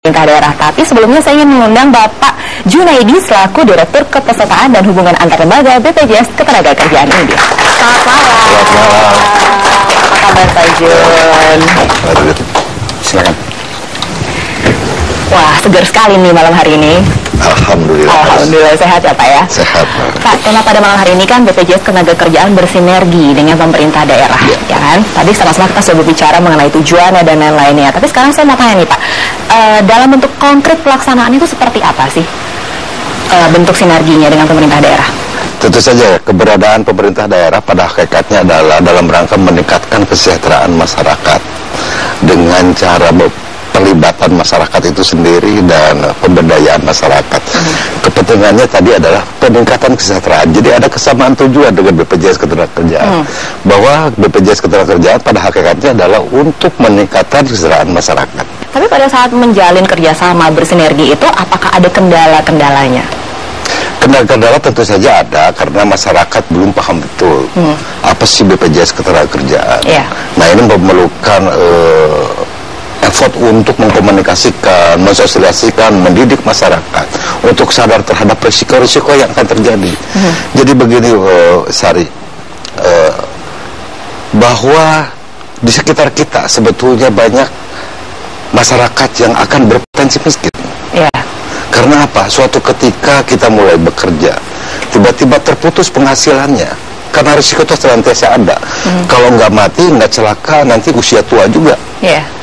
pemerintah daerah. Tapi sebelumnya saya ingin mengundang Bapak Junaidi selaku Direktur Kepesertaan dan Hubungan Antar Lembaga BPJS Ketenagakerjaan ini. Selamat malam. Selamat malam. Apa kabar Pak Jun? Silakan. Wah, segar sekali nih malam hari ini. Alhamdulillah. Alhamdulillah sehat ya Pak ya? Sehat. Pak, tema pada malam hari ini kan BPJS Ketenagakerjaan bersinergi dengan pemerintah daerah, ya kan? Tadi sama-sama kita sudah berbicara mengenai tujuannya dan lain-lainnya. Tapi sekarang saya mau tanya nih Pak, dalam bentuk konkret pelaksanaan itu seperti apa sih bentuk sinerginya dengan pemerintah daerah? Tentu saja keberadaan pemerintah daerah pada hakikatnya adalah dalam rangka meningkatkan kesejahteraan masyarakat dengan cara pelibatan masyarakat itu sendiri dan pemberdayaan masyarakat. Kepentingannya tadi adalah peningkatan kesejahteraan. Jadi ada kesamaan tujuan dengan BPJS Ketenagakerjaan. Bahwa BPJS Ketenagakerjaan pada hakikatnya adalah untuk meningkatkan kesejahteraan masyarakat. Tapi pada saat menjalin kerjasama bersinergi itu, apakah ada kendala-kendalanya? Kendala-kendala tentu saja ada karena masyarakat belum paham betul apa sih BPJS Ketenagakerjaan. Nah ini memerlukan effort untuk mengkomunikasikan, mensosialisasikan, mendidik masyarakat untuk sadar terhadap risiko-risiko yang akan terjadi. Jadi begini Sari, bahwa di sekitar kita sebetulnya banyak masyarakat yang akan berpotensi miskin. Karena apa? Suatu ketika kita mulai bekerja, tiba-tiba terputus penghasilannya. Karena risiko itu senantiasa ada. Kalau nggak mati, nggak celaka, nanti usia tua juga.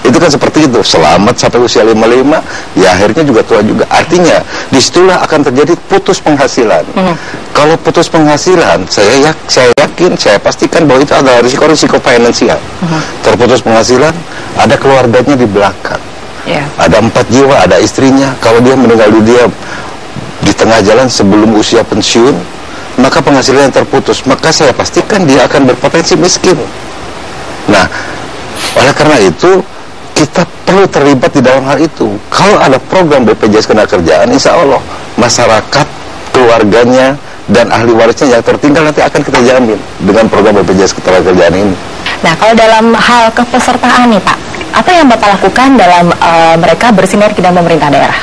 Itu kan seperti itu. Selamat sampai usia 55, ya akhirnya juga tua juga. Artinya, disitulah akan terjadi putus penghasilan. Kalau putus penghasilan, saya yakin, saya pastikan bahwa itu adalah risiko-risiko finansial. Terputus penghasilan, ada keluarganya di belakang. Ada 4 jiwa, ada istrinya. Kalau dia meninggal dunia di tengah jalan sebelum usia pensiun, maka penghasilan yang terputus, maka saya pastikan dia akan berpotensi miskin. Nah, oleh karena itu kita perlu terlibat di dalam hal itu. Kalau ada program BPJS Ketenagakerjaan, insya Allah masyarakat, keluarganya, dan ahli warisnya yang tertinggal nanti akan kita jamin dengan program BPJS Ketenagakerjaan ini. Nah, kalau dalam hal kepesertaan nih Pak, apa yang Bapak lakukan dalam mereka bersinergi dengan pemerintah daerah?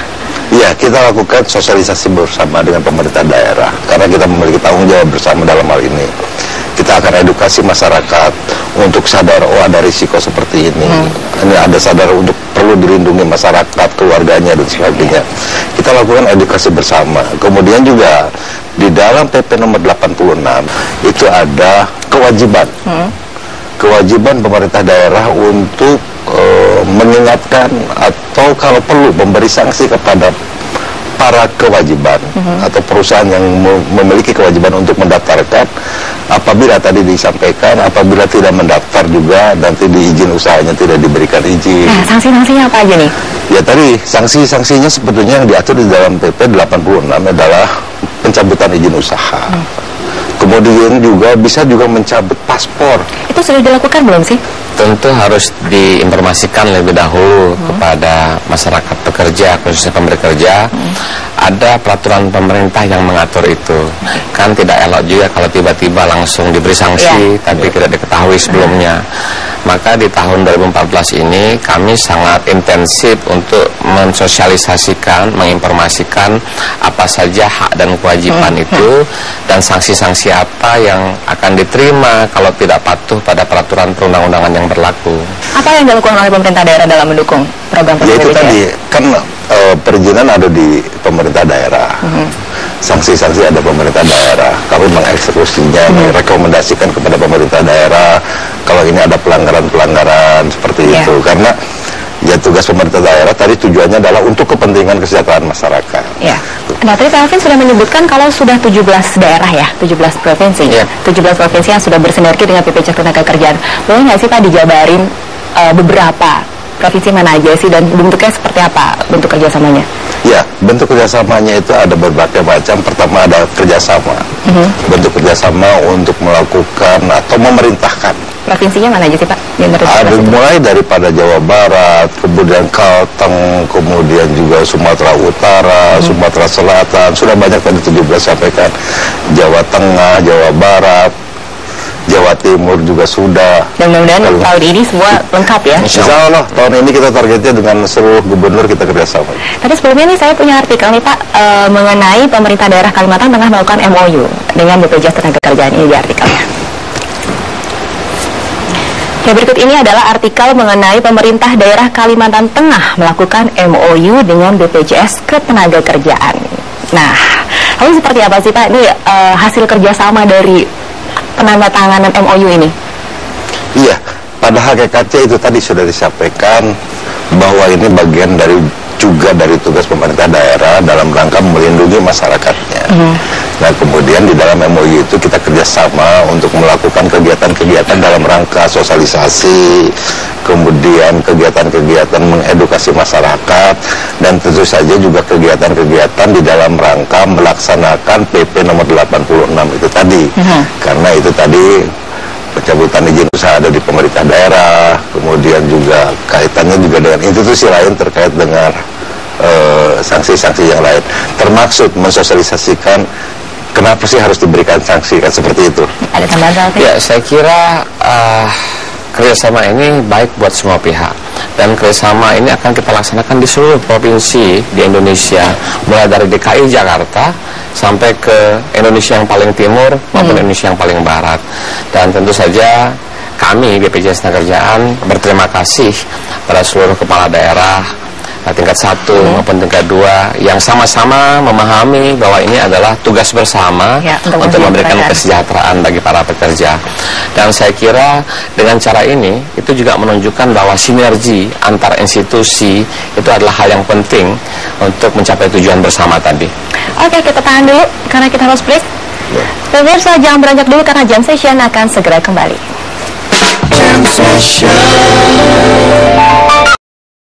Ya, kita lakukan sosialisasi bersama dengan pemerintah daerah karena kita memiliki tanggung jawab bersama dalam hal ini. Kita akan edukasi masyarakat untuk sadar, oh ada risiko seperti ini. Ini ada sadar untuk perlu dilindungi masyarakat, keluarganya dan sebagainya. Kita lakukan edukasi bersama. Kemudian juga di dalam PP nomor 86 itu ada kewajiban. Kewajiban pemerintah daerah untuk mengingatkan atau kalau perlu memberi sanksi kepada para kewajiban atau perusahaan yang memiliki kewajiban untuk mendaftarkan. Apabila tadi disampaikan, apabila tidak mendaftar juga nanti di izin usahanya tidak diberikan izin. Nah, sanksi-sanksinya apa aja nih? Ya tadi sanksi-sanksinya sebetulnya yang diatur di dalam PP 86 adalah pencabutan izin usaha. Kemudian juga bisa juga mencabut paspor. Itu sudah dilakukan belum sih? Tentu harus diinformasikan lebih dahulu kepada masyarakat pekerja, khususnya pemberi kerja. Ada peraturan pemerintah yang mengatur itu. Kan tidak elok juga kalau tiba-tiba langsung diberi sanksi, tapi tidak diketahui sebelumnya. Maka di tahun 2014 ini kami sangat intensif untuk mensosialisasikan, menginformasikan apa saja hak dan kewajiban itu dan sanksi-sanksi apa yang akan diterima kalau tidak patuh pada peraturan perundang-undangan yang berlaku. Apa yang dilakukan oleh pemerintah daerah dalam mendukung program BPJS? Ya itu tadi, kan perizinan ada di pemerintah daerah. Sanksi-sanksi ada pemerintah daerah. Kami mengeksekusinya, merekomendasikan kepada pemerintah daerah kalau ini ada pelanggaran-pelanggaran seperti itu. Karena ya tugas pemerintah daerah tadi tujuannya adalah untuk kepentingan kesejahteraan masyarakat. Nah, tadi Pak Alvin sudah menyebutkan kalau sudah 17 daerah ya, 17 provinsi. 17 provinsi yang sudah bersinergi dengan BPJS Ketenagakerjaan. Boleh nggak sih Pak dijabarin beberapa provinsi mana aja sih dan bentuknya seperti apa bentuk kerjasamanya? Ya, bentuk kerjasamanya itu ada berbagai macam. Pertama ada kerjasama, bentuk kerjasama untuk melakukan atau memerintahkan. Provinsinya mana aja sih Pak? Ada mulai daripada Jawa Barat, kemudian Kalteng, kemudian juga Sumatera Utara, Sumatera Selatan, sudah banyak tadi 17 sampaikan. Jawa Tengah, Jawa Barat, Jawa Timur juga sudah. Dan mudah-mudahan tahun ini semua lengkap ya. Insya Allah tahun ini kita targetnya dengan seluruh gubernur kita kerjasama. Tapi sebelumnya nih saya punya artikel nih Pak mengenai pemerintah daerah Kalimantan Tengah melakukan MOU dengan BPJS Tenagakerjaan, ini di artikelnya. Ya, berikut ini adalah artikel mengenai pemerintah daerah Kalimantan Tengah melakukan MOU dengan BPJS Ketenagakerjaan. Nah, lalu seperti apa sih Pak ini hasil kerjasama dari penandatanganan MOU ini? Iya, pada hakikatnya itu tadi sudah disampaikan bahwa ini bagian dari tugas pemerintah daerah dalam rangka melindungi masyarakatnya. Nah, kemudian di dalam MOU itu kita kerjasama untuk melakukan kegiatan-kegiatan dalam rangka sosialisasi, kemudian kegiatan-kegiatan mengedukasi masyarakat, dan tentu saja juga kegiatan-kegiatan di dalam rangka melaksanakan PP nomor 86 itu tadi. Karena itu tadi pencabutan izin usaha ada di pemerintah daerah, kemudian juga kaitannya juga dengan institusi lain terkait dengan sanksi-sanksi yang lain, termaksud mensosialisasikan kenapa sih harus diberikan sanksi, kan seperti itu. Ada tambahan? Ya, saya kira kerjasama ini baik buat semua pihak, dan kerjasama ini akan kita laksanakan di seluruh provinsi di Indonesia, mulai dari DKI Jakarta sampai ke Indonesia yang paling timur maupun Indonesia yang paling barat. Dan tentu saja kami BPJS Tenagakerjaan berterima kasih pada seluruh kepala daerah tingkat 1 maupun tingkat 2 yang sama-sama memahami bahwa ini adalah tugas bersama untuk memberikan kesejahteraan bagi para pekerja. Dan saya kira dengan cara ini itu juga menunjukkan bahwa sinergi antar institusi itu adalah hal yang penting untuk mencapai tujuan bersama tadi. Oke, kita tahan dulu karena kita harus break. Pemirsa, jangan beranjak dulu karena Jam Session akan segera kembali. Jam Session.